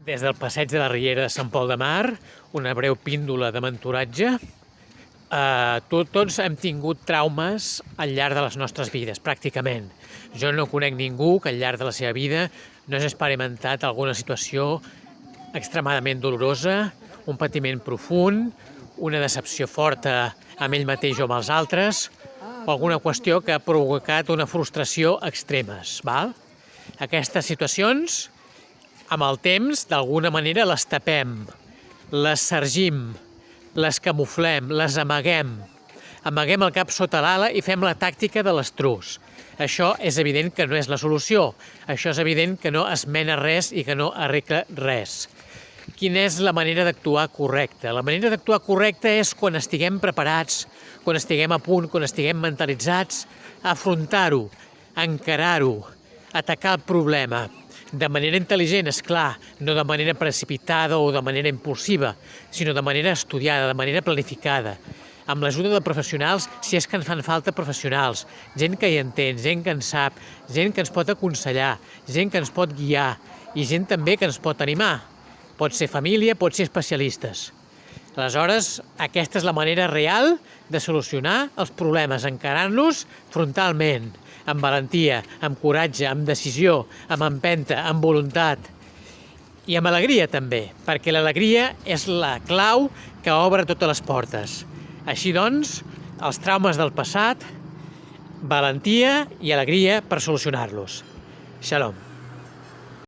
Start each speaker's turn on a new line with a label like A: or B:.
A: Des del passeig de la Riera de Sant Pol de Mar, una breu píndola de mentoratge. Tots hem tingut traumes al llarg de les nostres vides, pràcticament. Jo no conec ningú que al llarg de la seva vida no hagi experimentat alguna situació extremadament dolorosa, un patiment profund, una decepció forta amb ell mateix o amb els altres, o alguna qüestió que ha provocat una frustració extremes. Aquestes situacions, amb el temps, d'alguna manera les tapem, les sargim, les camuflem, les amaguem. Amaguem el cap sota l'ala i fem la tàctica de l'estrus. Això és evident que no és la solució. Això és evident que no esmena res i que no arregla res. Quina és la manera d'actuar correcta? La manera d'actuar correcta és quan estiguem preparats, quan estiguem a punt, quan estiguem mentalitzats, afrontar-ho, encarar-ho, atacar el problema. De manera intel·ligent, és clar, no de manera precipitada o de manera impulsiva, sinó de manera estudiada, de manera planificada, amb l'ajuda de professionals, si és que ens fan falta professionals, gent que hi entén, gent que en sap, gent que ens pot aconsellar, gent que ens pot guiar i gent també que ens pot animar. Pot ser família, pot ser especialistes. Aleshores, aquesta és la manera real de solucionar els problemes, encarant-los frontalment, amb valentia, amb coratge, amb decisió, amb empenta, amb voluntat. I amb alegria també, perquè l'alegria és la clau que obre totes les portes. Així doncs, els traumes del passat, valentia i alegria per solucionar-los. Shalom.